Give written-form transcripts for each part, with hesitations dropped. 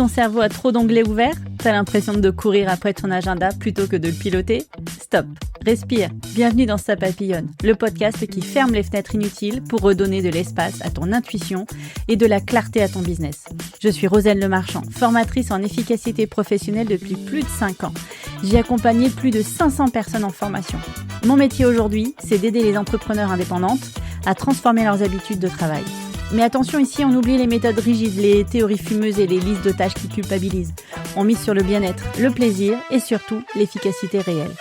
cerveau a trop d'onglets ouverts? T'as l'impression de courir après ton agenda plutôt que de le piloter? Stop, respire. Bienvenue dans Ça papillonne, le podcast qui ferme les fenêtres inutiles pour redonner de l'espace à ton intuition et de la clarté à ton business. Je suis Roselle Lemarchand, formatrice en efficacité professionnelle depuis plus de 5 ans. J'ai accompagné plus de 500 personnes en formation. Mon métier aujourd'hui, c'est d'aider les entrepreneurs indépendantes à transformer leurs habitudes de travail. Mais attention, ici, on oublie les méthodes rigides, les théories fumeuses et les listes de tâches qui culpabilisent. On mise sur le bien-être, le plaisir et surtout l'efficacité réelle.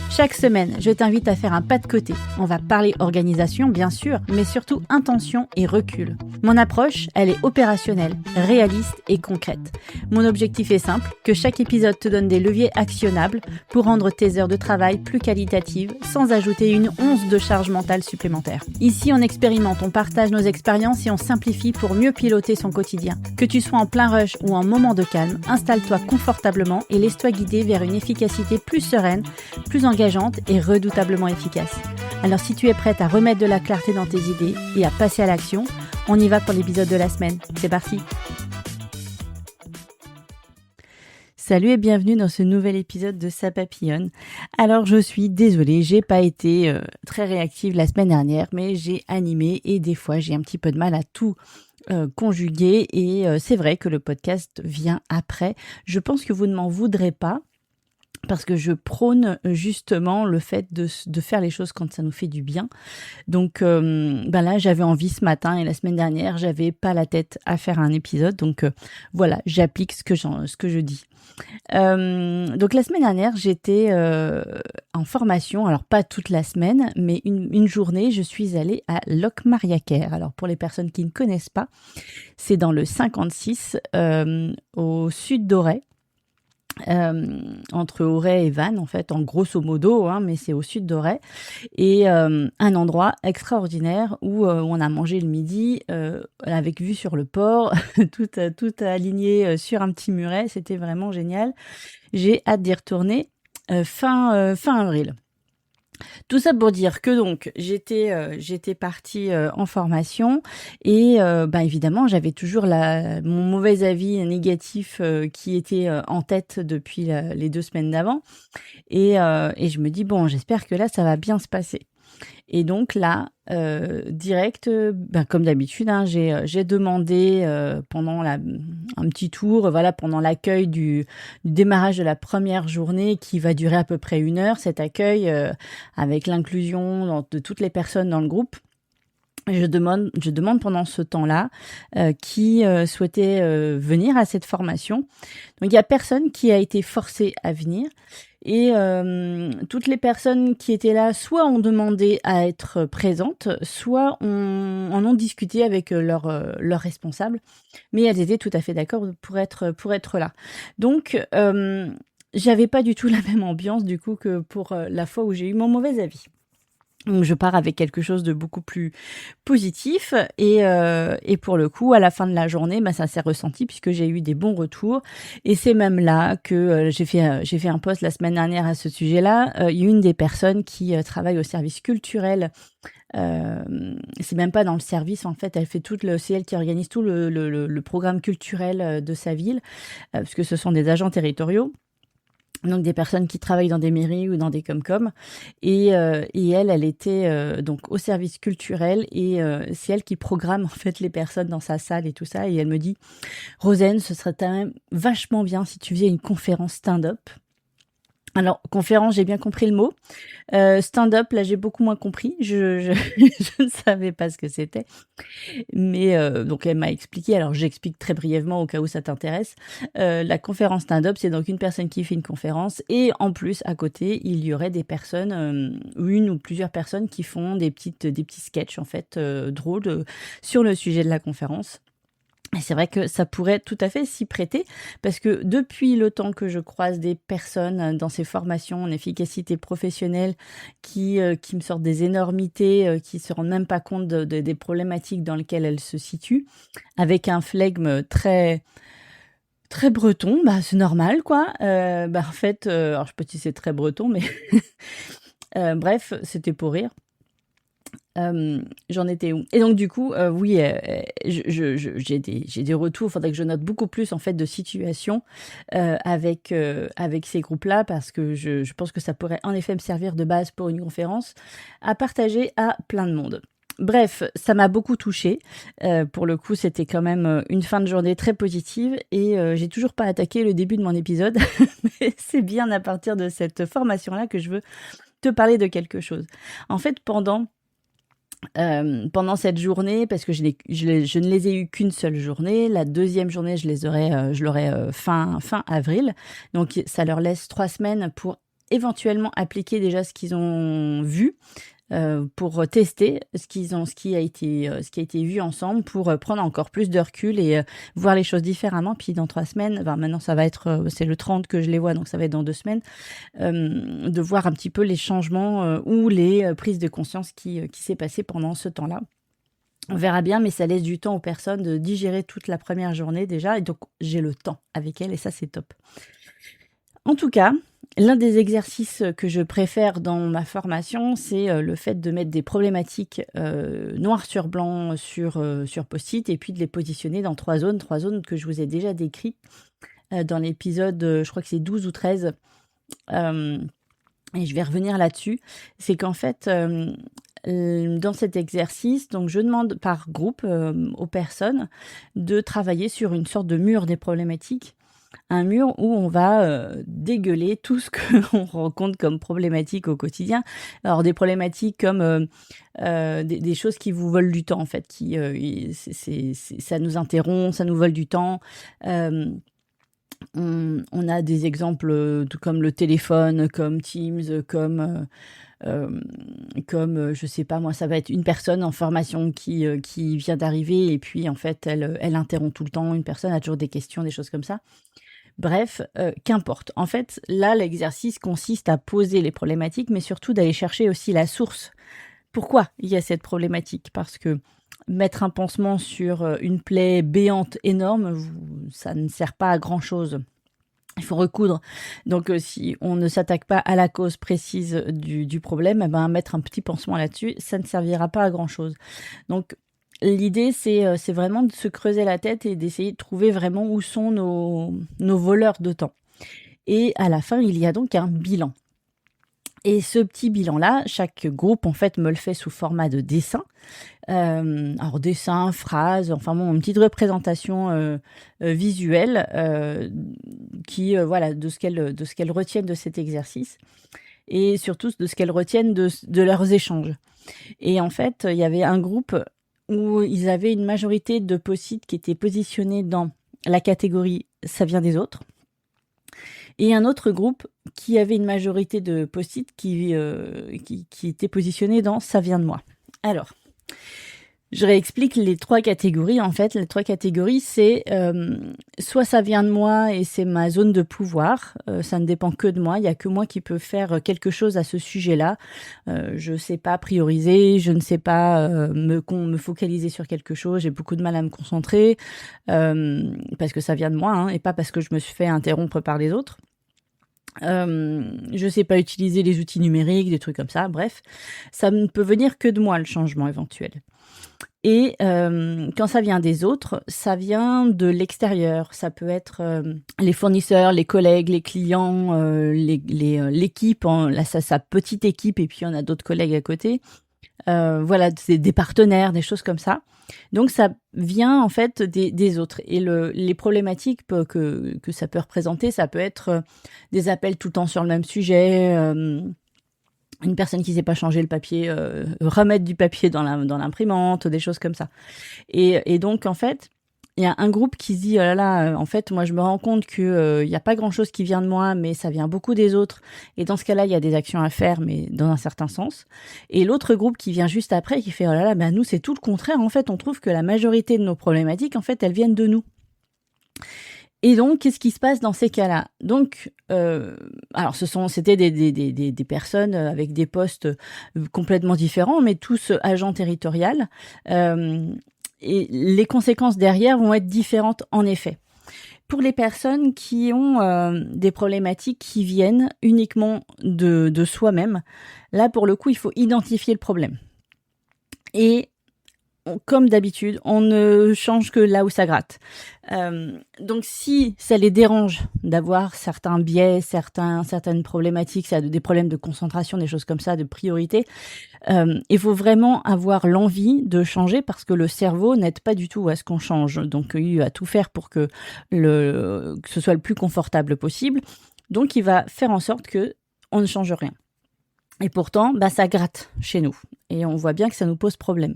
Chaque semaine, je t'invite à faire un pas de côté. On va parler organisation, bien sûr, mais surtout intention et recul. Mon approche, elle est opérationnelle, réaliste et concrète. Mon objectif est simple, que chaque épisode te donne des leviers actionnables pour rendre tes heures de travail plus qualitatives sans ajouter une once de charge mentale supplémentaire. Ici, on expérimente, on partage nos expériences et on simplifie pour mieux piloter son quotidien. Que tu sois en plein rush ou en moment de calme, installe-toi confortablement et laisse-toi guider vers une efficacité plus sereine, plus engageante et redoutablement efficace. Alors si tu es prête à remettre de la clarté dans tes idées et à passer à l'action, on y va pour l'épisode de la semaine. C'est parti! Salut et bienvenue dans ce nouvel épisode de Ça papillonne. Alors je suis désolée, j'ai pas été très réactive la semaine dernière, mais j'ai animé et des fois j'ai un petit peu de mal à tout conjuguer et c'est vrai que le podcast vient après. Je pense que vous ne m'en voudrez pas. Parce que je prône justement le fait de faire les choses quand ça nous fait du bien. Donc là, j'avais envie ce matin et la semaine dernière, j'avais pas la tête à faire un épisode. Donc voilà, j'applique ce que je dis. Donc la semaine dernière, j'étais en formation. Alors pas toute la semaine, mais une journée, je suis allée à Locmariaquer. Alors pour les personnes qui ne connaissent pas, c'est dans le 56 au sud d'Auray. Entre Auray et Vannes en fait, en grosso modo, mais c'est au sud d'Auray et un endroit extraordinaire où on a mangé le midi avec vue sur le port, tout aligné sur un petit muret. C'était vraiment génial. J'ai hâte d'y retourner fin avril. Tout ça pour dire que donc j'étais partie en formation et évidemment j'avais toujours mon mauvais avis négatif qui était en tête depuis les 2 semaines d'avant et je me dis bon, j'espère que là ça va bien se passer. Et donc là, direct, comme d'habitude, j'ai demandé pendant un petit tour, pendant l'accueil du démarrage de la première journée qui va durer à peu près 1 heure, cet accueil avec l'inclusion de toutes les personnes dans le groupe. Je demande pendant ce temps-là qui souhaitait venir à cette formation. Donc il y a personne qui a été forcé à venir. Et toutes les personnes qui étaient là, soit ont demandé à être présentes, soit en ont discuté avec leur responsable, mais elles étaient tout à fait d'accord pour être là. Donc, j'avais pas du tout la même ambiance du coup que pour la fois où j'ai eu mon mauvais avis. Donc je pars avec quelque chose de beaucoup plus positif et pour le coup à la fin de la journée ça s'est ressenti puisque j'ai eu des bons retours et c'est même là que j'ai fait un post la semaine dernière à ce sujet-là. Il y a une des personnes qui travaille au service culturel. C'est même pas dans le service en fait, c'est elle qui organise tout le programme culturel de sa ville parce que ce sont des agents territoriaux. Donc des personnes qui travaillent dans des mairies ou dans des comcom et elle était donc au service culturel et c'est elle qui programme en fait les personnes dans sa salle et tout ça et elle me dit Rosane, ce serait quand même vachement bien si tu faisais une conférence stand-up. Alors, conférence, j'ai bien compris le mot. Stand-up, là, j'ai beaucoup moins compris. Je ne savais pas ce que c'était. Mais donc, elle m'a expliqué. Alors, j'explique très brièvement au cas où ça t'intéresse. La conférence stand-up, c'est donc une personne qui fait une conférence. Et en plus, à côté, il y aurait des personnes, une ou plusieurs personnes qui font des petits sketchs, en fait, drôles sur le sujet de la conférence. Et c'est vrai que ça pourrait tout à fait s'y prêter parce que depuis le temps que je croise des personnes dans ces formations en efficacité professionnelle qui me sortent des énormités, qui se rendent même pas compte des problématiques dans lesquelles elles se situent, avec un flegme très très breton, c'est normal quoi. En fait, alors je sais pas si c'est très breton, mais bref, c'était pour rire. J'en étais où? Et donc du coup, oui, j'ai des retours. Il faudrait que je note beaucoup plus en fait de situations avec ces groupes-là parce que je pense que ça pourrait en effet me servir de base pour une conférence à partager à plein de monde. Bref, ça m'a beaucoup touchée. Pour le coup, c'était quand même une fin de journée très positive et j'ai toujours pas attaqué le début de mon épisode, mais c'est bien à partir de cette formation-là que je veux te parler de quelque chose. En fait, pendant cette journée, parce que je ne les ai eues qu'une seule journée. La deuxième journée, je l'aurai fin avril. Donc, ça leur laisse 3 semaines pour éventuellement appliquer déjà ce qu'ils ont vu, pour tester ce qui a été vu ensemble, pour prendre encore plus de recul et voir les choses différemment. Puis dans 3 semaines, maintenant ça va être, c'est le 30 que je les vois, donc ça va être dans 2 semaines, de voir un petit peu les changements ou les prises de conscience qui s'est passé pendant ce temps-là. On verra bien, mais ça laisse du temps aux personnes de digérer toute la première journée déjà, et donc j'ai le temps avec elles et ça c'est top. En tout cas, l'un des exercices que je préfère dans ma formation, c'est le fait de mettre des problématiques noir sur blanc sur post-it et puis de les positionner dans 3 zones que je vous ai déjà décrites dans l'épisode, je crois que c'est 12 ou 13. Et je vais revenir là-dessus. C'est qu'en fait, dans cet exercice, donc je demande par groupe aux personnes de travailler sur une sorte de mur des problématiques. Un mur où on va dégueuler tout ce qu'on rencontre comme problématiques au quotidien. Alors des problématiques comme des choses qui vous volent du temps en fait, ça nous interrompt, ça nous vole du temps. On a des exemples comme le téléphone, comme Teams, comme je sais pas moi, ça va être une personne en formation qui vient d'arriver et puis en fait elle interrompt tout le temps, une personne a toujours des questions, des choses comme ça. Bref, qu'importe. En fait, là, l'exercice consiste à poser les problématiques, mais surtout d'aller chercher aussi la source. Pourquoi il y a cette problématique? Parce que mettre un pansement sur une plaie béante énorme, ça ne sert pas à grand-chose. Il faut recoudre. Donc, si on ne s'attaque pas à la cause précise du problème, mettre un petit pansement là-dessus, ça ne servira pas à grand-chose. Donc, l'idée, c'est vraiment de se creuser la tête et d'essayer de trouver vraiment où sont nos voleurs de temps. Et à la fin, il y a donc un bilan. Et ce petit bilan-là, chaque groupe, en fait, me le fait sous format de dessin. Alors, dessin, phrase, enfin bon, une petite représentation visuelle de ce qu'elles retiennent de cet exercice. Et surtout de ce qu'elles retiennent de leurs échanges. Et en fait, il y avait un groupe où ils avaient une majorité de post-it qui étaient positionnés dans la catégorie « ça vient des autres ». Et un autre groupe qui avait une majorité de post-it qui était positionné dans « ça vient de moi ». Alors, je réexplique les 3 catégories. En fait, les 3 catégories, c'est soit ça vient de moi et c'est ma zone de pouvoir, ça ne dépend que de moi, il n'y a que moi qui peux faire quelque chose à ce sujet-là. Je ne sais pas prioriser, je ne sais pas me focaliser sur quelque chose, j'ai beaucoup de mal à me concentrer, parce que ça vient de moi, et pas parce que je me suis fait interrompre par les autres. Je sais pas utiliser les outils numériques, des trucs comme ça, bref. Ça ne peut venir que de moi, le changement éventuel. Et quand ça vient des autres, ça vient de l'extérieur. Ça peut être les fournisseurs, les collègues, les clients, l'équipe, sa petite équipe, et puis on a d'autres collègues à côté. Voilà, c'est des partenaires, des choses comme ça. Donc ça vient en fait des autres. Et les problématiques que ça peut représenter, ça peut être des appels tout le temps sur le même sujet, une personne qui ne sait pas changer le papier, remettre du papier dans l'imprimante, des choses comme ça. Et donc en fait, il y a un groupe qui se dit, oh là là, en fait, moi je me rends compte que il y a pas grand-chose qui vient de moi, mais ça vient beaucoup des autres. Et dans ce cas-là, il y a des actions à faire, mais dans un certain sens. Et l'autre groupe qui vient juste après, qui fait, oh là là, ben nous c'est tout le contraire. En fait, on trouve que la majorité de nos problématiques, en fait, elles viennent de nous. Et donc, qu'est-ce qui se passe dans ces cas-là? Donc, alors c'était des personnes avec des postes complètement différents, mais tous agents territoriaux. Et les conséquences derrière vont être différentes en effet. Pour les personnes qui ont des problématiques qui viennent uniquement de soi-même, là pour le coup il faut identifier le problème. et comme d'habitude, on ne change que là où ça gratte. Donc si ça les dérange d'avoir certains biais, certaines problématiques, ça, des problèmes de concentration, des choses comme ça, de priorité, il faut vraiment avoir l'envie de changer parce que le cerveau n'aide pas du tout à ce qu'on change. Donc il va tout faire pour que ce soit le plus confortable possible. Donc il va faire en sorte que on ne change rien. Et pourtant, ça gratte chez nous. Et on voit bien que ça nous pose problème.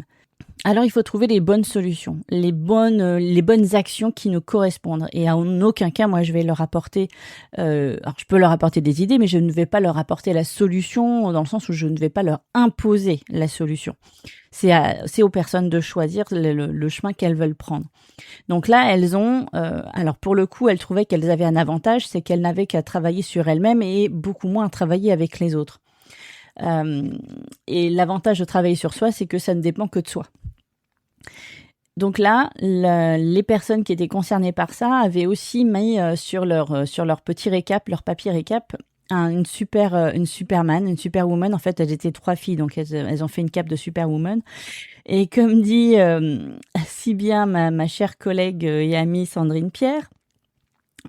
Alors, il faut trouver les bonnes solutions, les bonnes actions qui nous correspondent. Et en aucun cas, moi, je vais leur apporter... alors, je peux leur apporter des idées, mais je ne vais pas leur apporter la solution, dans le sens où je ne vais pas leur imposer la solution. C'est aux personnes de choisir le chemin qu'elles veulent prendre. Donc là, elles ont... alors, pour le coup, elles trouvaient qu'elles avaient un avantage, c'est qu'elles n'avaient qu'à travailler sur elles-mêmes et beaucoup moins à travailler avec les autres. Et l'avantage de travailler sur soi, c'est que ça ne dépend que de soi. Donc là, les personnes qui étaient concernées par ça avaient aussi mis sur leur petit récap, leur papier récap, une Superman, une Superwoman. En fait, elles étaient 3 filles, donc elles ont fait une cape de Superwoman. Et comme dit si bien ma chère collègue et amie Sandrine Pierre,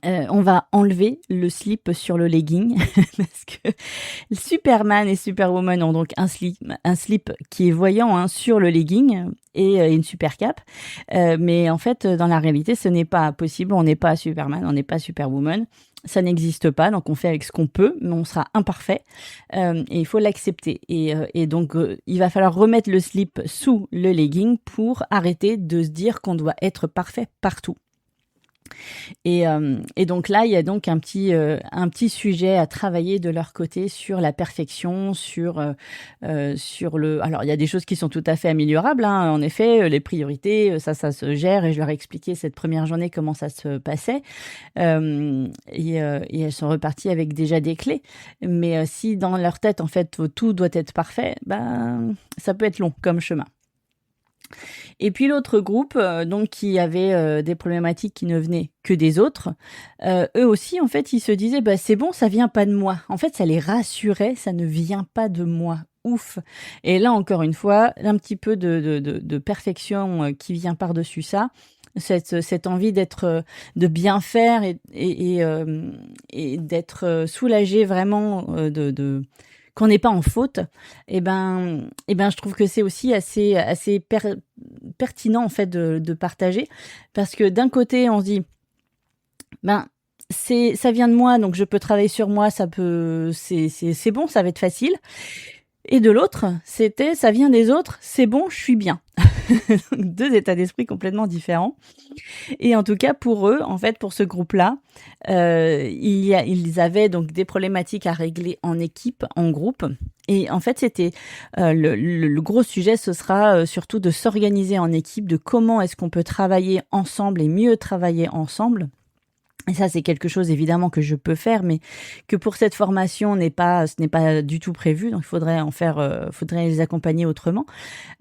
on va enlever le slip sur le legging parce que Superman et Superwoman ont donc un slip qui est voyant sur le legging et une super cape. Mais en fait, dans la réalité, ce n'est pas possible. On n'est pas Superman, on n'est pas Superwoman. Ça n'existe pas, donc on fait avec ce qu'on peut, mais on sera imparfait et il faut l'accepter. Et donc, il va falloir remettre le slip sous le legging pour arrêter de se dire qu'on doit être parfait partout. Et donc là, il y a donc un petit sujet à travailler de leur côté sur la perfection, sur le... Alors, il y a des choses qui sont tout à fait améliorables, hein. En effet, les priorités, ça se gère et je leur ai expliqué cette première journée comment ça se passait. Et elles sont reparties avec déjà des clés. Mais si dans leur tête, en fait, tout doit être parfait, ça peut être long comme chemin. Et puis l'autre groupe, donc qui avait des problématiques qui ne venaient que des autres, eux aussi, en fait, ils se disaient, c'est bon, ça vient pas de moi. En fait, ça les rassurait, ça ne vient pas de moi. Ouf. Et là, encore une fois, un petit peu de perfection qui vient par-dessus ça. Cette envie de bien faire et d'être soulagé vraiment qu'on n'est pas en faute, je trouve que c'est aussi assez pertinent en fait de partager, parce que d'un côté on se dit ça vient de moi, donc je peux travailler sur moi, c'est bon, ça va être facile. Et de l'autre, ça vient des autres, c'est bon, je suis bien. Deux états d'esprit complètement différents. Et en tout cas, pour eux, en fait, pour ce groupe-là, ils avaient donc des problématiques à régler en équipe, en groupe. Et en fait, c'était le gros sujet, ce sera surtout de s'organiser en équipe, de comment est-ce qu'on peut travailler ensemble et mieux travailler ensemble. Et ça, c'est quelque chose évidemment que je peux faire, mais que pour cette formation ce n'est pas du tout prévu. Donc, il faudrait faudrait les accompagner autrement.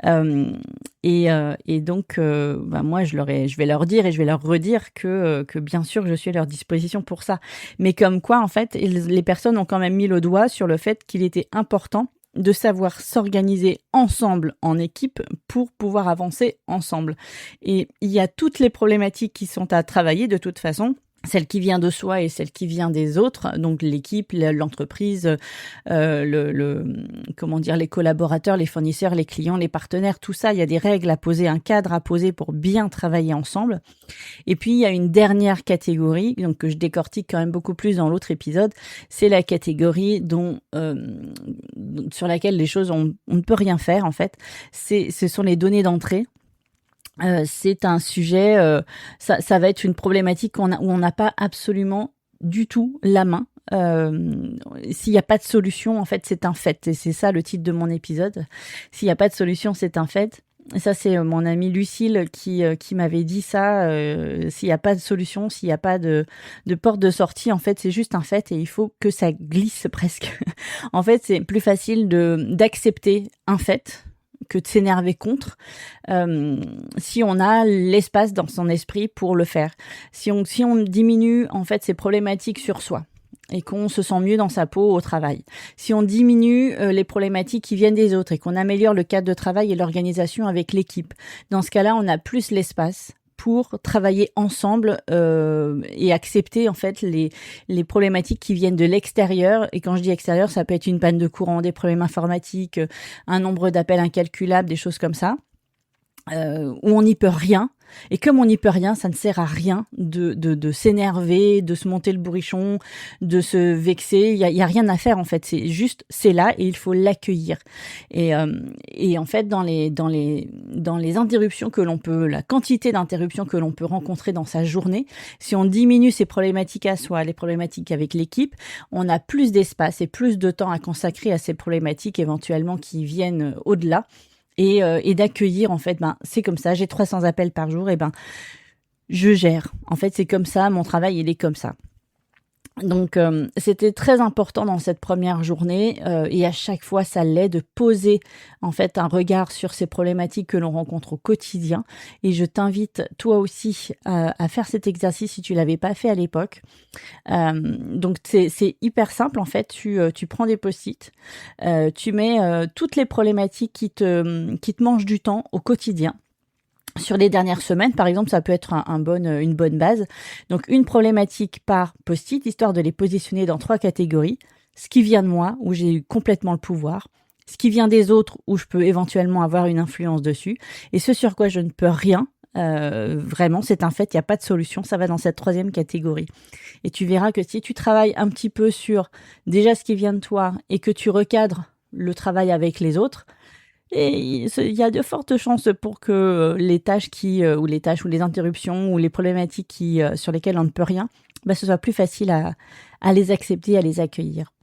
Et donc, moi, je vais leur dire et je vais leur redire que bien sûr, je suis à leur disposition pour ça. Mais comme quoi, en fait, les personnes ont quand même mis le doigt sur le fait qu'il était important de savoir s'organiser ensemble en équipe pour pouvoir avancer ensemble. Et il y a toutes les problématiques qui sont à travailler de toute façon. Celle qui vient de soi et celle qui vient des autres, donc l'équipe, l'entreprise, les collaborateurs, les fournisseurs, les clients, les partenaires, tout ça, il y a des règles à poser, un cadre à poser pour bien travailler ensemble. Et puis, il y a une dernière catégorie, donc que je décortique quand même beaucoup plus dans l'autre épisode, c'est la catégorie sur laquelle les choses, on ne peut rien faire, en fait. Ce sont les données d'entrée. C'est un sujet, ça va être une problématique où on n'a pas absolument du tout la main. S'il n'y a pas de solution, en fait, c'est un fait. Et c'est ça le titre de mon épisode. S'il n'y a pas de solution, c'est un fait. Et ça, c'est mon amie Lucille qui m'avait dit ça. S'il n'y a pas de solution, s'il n'y a pas de porte de sortie, en fait, c'est juste un fait et il faut que ça glisse presque. En fait, c'est plus facile d'accepter un fait que de s'énerver contre, si on a l'espace dans son esprit pour le faire. Si on diminue en fait ces problématiques sur soi, et qu'on se sent mieux dans sa peau au travail. Si on diminue les problématiques qui viennent des autres et qu'on améliore le cadre de travail et l'organisation avec l'équipe, dans ce cas-là, on a plus l'espace pour travailler ensemble et accepter en fait les problématiques qui viennent de l'extérieur. Et quand je dis extérieur, ça peut être une panne de courant, des problèmes informatiques, un nombre d'appels incalculable, des choses comme ça, où on n'y peut rien. Et comme on n'y peut rien, ça ne sert à rien de s'énerver, de se monter le bourrichon, de se vexer. Il y a rien à faire en fait. C'est là et il faut l'accueillir. Et en fait, dans les interruptions que l'on peut, la quantité d'interruptions que l'on peut rencontrer dans sa journée, si on diminue ses problématiques à soi, les problématiques avec l'équipe, on a plus d'espace et plus de temps à consacrer à ces problématiques éventuellement qui viennent au-delà. Et d'accueillir en fait, c'est comme ça, j'ai 300 appels par jour, et je gère. En fait, c'est comme ça, mon travail, il est comme ça. Donc, c'était très important dans cette première journée et à chaque fois, ça l'est de poser en fait un regard sur ces problématiques que l'on rencontre au quotidien. Et je t'invite toi aussi à faire cet exercice si tu l'avais pas fait à l'époque. Donc, c'est hyper simple en fait. Tu prends des post-it, tu mets toutes les problématiques qui te mangent du temps au quotidien. Sur les dernières semaines, par exemple, ça peut être une bonne base. Donc, une problématique par post-it, histoire de les positionner dans 3 catégories. Ce qui vient de moi, où j'ai eu complètement le pouvoir. Ce qui vient des autres, où je peux éventuellement avoir une influence dessus. Et ce sur quoi je ne peux rien, vraiment, c'est un fait, il n'y a pas de solution. Ça va dans cette 3e catégorie. Et tu verras que si tu travailles un petit peu sur déjà ce qui vient de toi et que tu recadres le travail avec les autres, et il y a de fortes chances pour que les tâches ou les interruptions ou les problématiques sur lesquelles on ne peut rien, ce soit plus facile à les accepter, à les accueillir.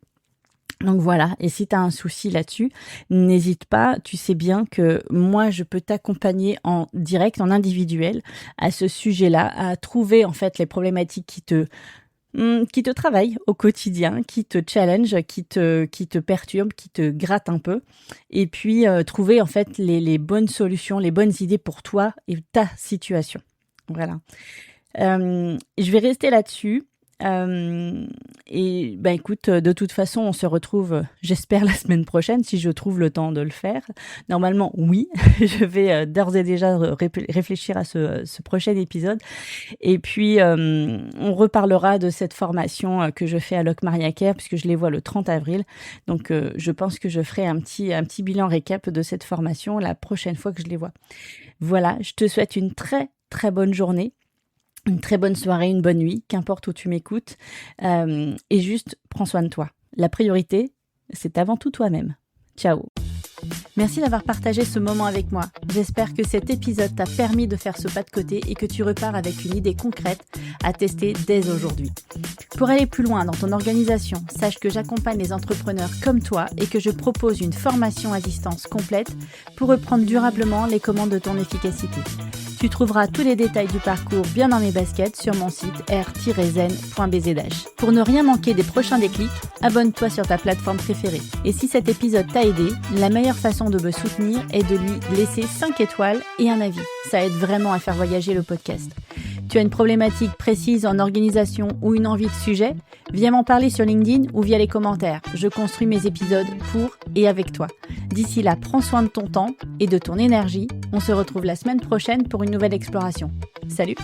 Donc voilà, et si tu as un souci là-dessus, n'hésite pas, tu sais bien que moi je peux t'accompagner en direct, en individuel à ce sujet-là, à trouver en fait les problématiques qui te travaillent au quotidien, qui te challenge, qui te perturbe, qui te gratte un peu, et puis trouver en fait les bonnes solutions, les bonnes idées pour toi et ta situation. Voilà. Je vais rester là-dessus. Et écoute, de toute façon, on se retrouve, j'espère, la semaine prochaine, si je trouve le temps de le faire. Normalement, oui, je vais d'ores et déjà réfléchir à ce prochain épisode. Et puis, on reparlera de cette formation que je fais à Locke Maria Care, puisque je les vois le 30 avril. Donc, je pense que je ferai un petit bilan récap de cette formation la prochaine fois que je les vois. Voilà, je te souhaite une très, très bonne journée. Une très bonne soirée, une bonne nuit, qu'importe où tu m'écoutes. Et juste, prends soin de toi. La priorité, c'est avant tout toi-même. Ciao. Merci d'avoir partagé ce moment avec moi. J'espère que cet épisode t'a permis de faire ce pas de côté et que tu repars avec une idée concrète à tester dès aujourd'hui. Pour aller plus loin dans ton organisation, sache que j'accompagne les entrepreneurs comme toi et que je propose une formation à distance complète pour reprendre durablement les commandes de ton efficacité. Tu trouveras tous les détails du parcours bien dans mes baskets sur mon site r-zen.bzh. Pour ne rien manquer des prochains déclics, abonne-toi sur ta plateforme préférée. Et si cet épisode t'a aidé, la meilleure façon de me soutenir est de lui laisser 5 étoiles et un avis. Ça aide vraiment à faire voyager le podcast. Tu as une problématique précise en organisation ou une envie de sujet? Viens m'en parler sur LinkedIn ou via les commentaires. Je construis mes épisodes pour et avec toi. D'ici là, prends soin de ton temps et de ton énergie. On se retrouve la semaine prochaine pour une nouvelle exploration. Salut!